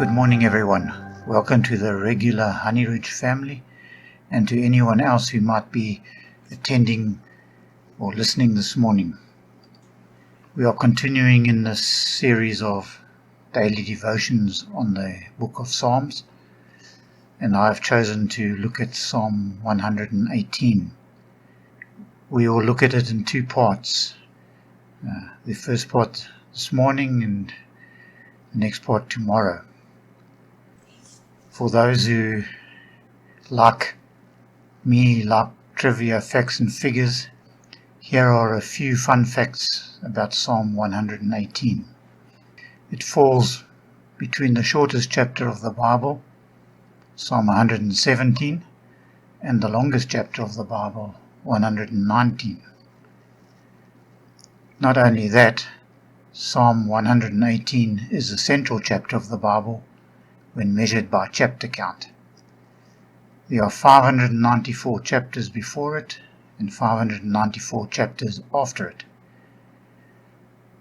Good morning, everyone. Welcome to the regular Honey Ridge family and to anyone else who might be attending or listening this morning. We are continuing in this series of daily devotions on the book of Psalms, and I have chosen to look at Psalm 118. We will look at it in two parts. The first part this morning and the next part tomorrow. For those who, like me, like trivia, facts and figures, here are a few fun facts about Psalm 118. It falls between the shortest chapter of the Bible, Psalm 117, and the longest chapter of the Bible, 119. Not only that, Psalm 118 is the central chapter of the Bible when measured by chapter count. There are 594 chapters before it and 594 chapters after it.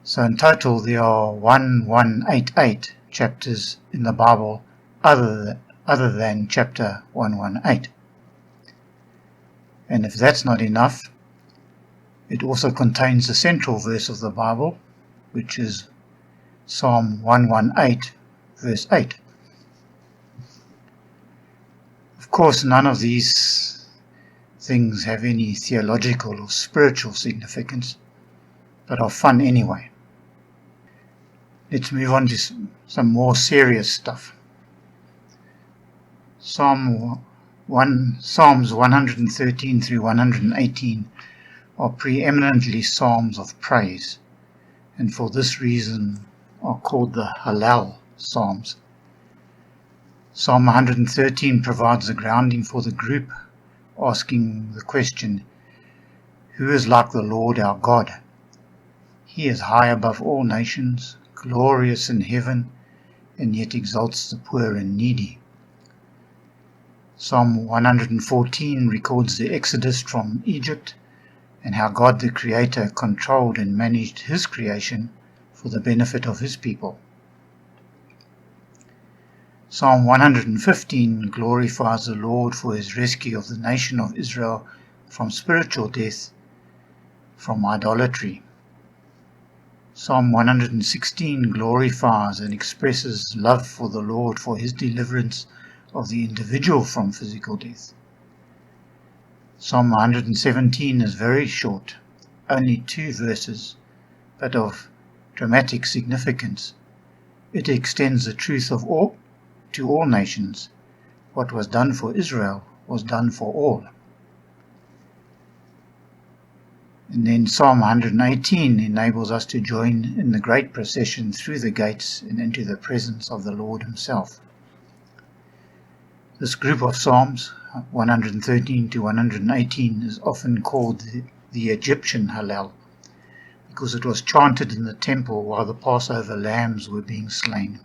So in total there are 1188 chapters in the Bible other than chapter 118. And if that's not enough, it also contains the central verse of the Bible, which is Psalm 118, verse 8. Of course, none of these things have any theological or spiritual significance, but are fun anyway. Let's move on to some more serious stuff. Psalms 113 through 118 are preeminently psalms of praise, and for this reason are called the Hallel Psalms. Psalm 113 provides the grounding for the group, asking the question, "Who is like the Lord our God? He is high above all nations, glorious in heaven, and yet exalts the poor and needy." Psalm 114 records the exodus from Egypt and how God the Creator controlled and managed His creation for the benefit of His people. Psalm 115 glorifies the Lord for His rescue of the nation of Israel from spiritual death, from idolatry. Psalm 116 glorifies and expresses love for the Lord for His deliverance of the individual from physical death. Psalm 117 is very short, only 2 verses, but of dramatic significance. It extends the truth to all nations. What was done for Israel was done for all. And then Psalm 118 enables us to join in the great procession through the gates and into the presence of the Lord Himself. This group of Psalms, 113 to 118, is often called the Egyptian Hallel, because it was chanted in the temple while the Passover lambs were being slain.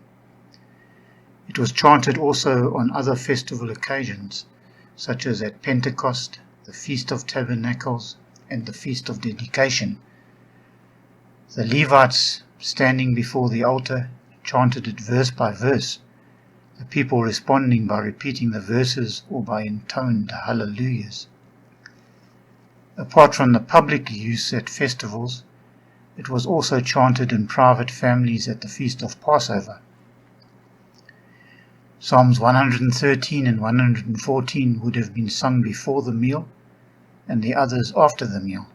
It was chanted also on other festival occasions, such as at Pentecost, the Feast of Tabernacles, and the Feast of Dedication. The Levites, standing before the altar, chanted it verse by verse, the people responding by repeating the verses or by intoned hallelujahs. Apart from the public use at festivals, it was also chanted in private families at the Feast of Passover. Psalms 113 and 114 would have been sung before the meal, and the others after the meal.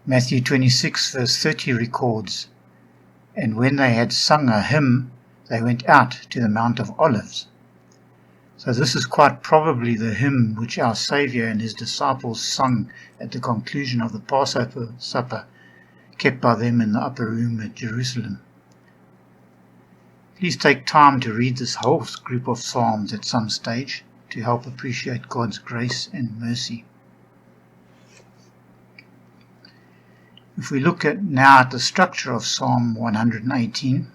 Matthew 26 verse 30 records, "And when they had sung a hymn, they went out to the Mount of Olives." So this is quite probably the hymn which our Saviour and His disciples sung at the conclusion of the Passover supper, kept by them in the upper room at Jerusalem. Please take time to read this whole group of Psalms at some stage to help appreciate God's grace and mercy. If we look now at the structure of Psalm 118,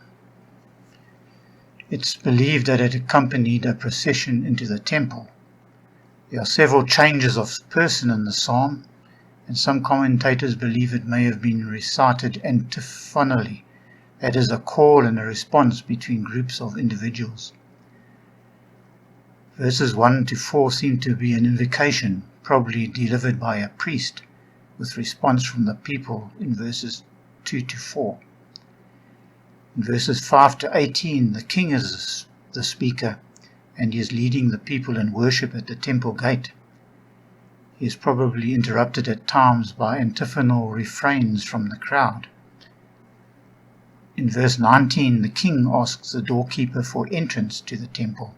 it's believed that it accompanied a procession into the temple. There are several changes of person in the psalm, and some commentators believe it may have been recited antiphonally, That is a call and a response between groups of individuals. Verses 1 to 4 seem to be an invocation, probably delivered by a priest, with response from the people in verses 2 to 4. In verses 5 to 18, the king is the speaker, and he is leading the people in worship at the temple gate. He is probably interrupted at times by antiphonal refrains from the crowd. In verse 19, the king asks the doorkeeper for entrance to the temple.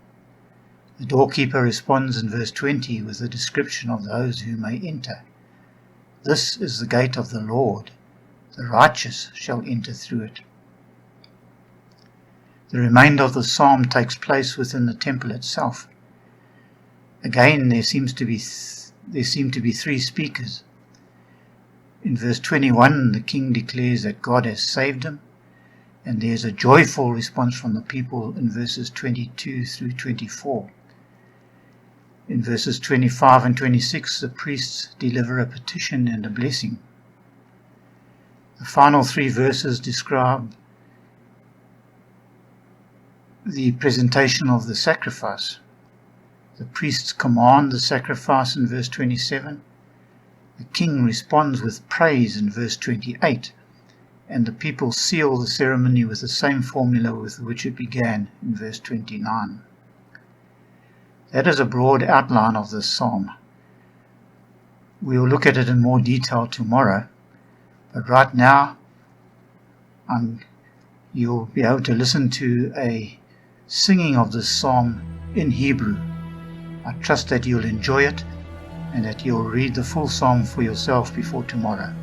The doorkeeper responds in verse 20 with a description of those who may enter. This is the gate of the Lord. The righteous shall enter through it. The remainder of the psalm takes place within the temple itself. Again, there seem to be three speakers. In verse 21, the king declares that God has saved him, and there is a joyful response from the people in verses 22 through 24. In verses 25 and 26, the priests deliver a petition and a blessing. The final three verses describe the presentation of the sacrifice. The priests command the sacrifice in verse 27. The king responds with praise in verse 28. And the people seal the ceremony with the same formula with which it began in verse 29. That is a broad outline of this psalm. We will look at it in more detail tomorrow, but right now you'll be able to listen to a singing of this psalm in Hebrew. I trust that you'll enjoy it and that you'll read the full psalm for yourself before tomorrow.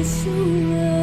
Yeshua.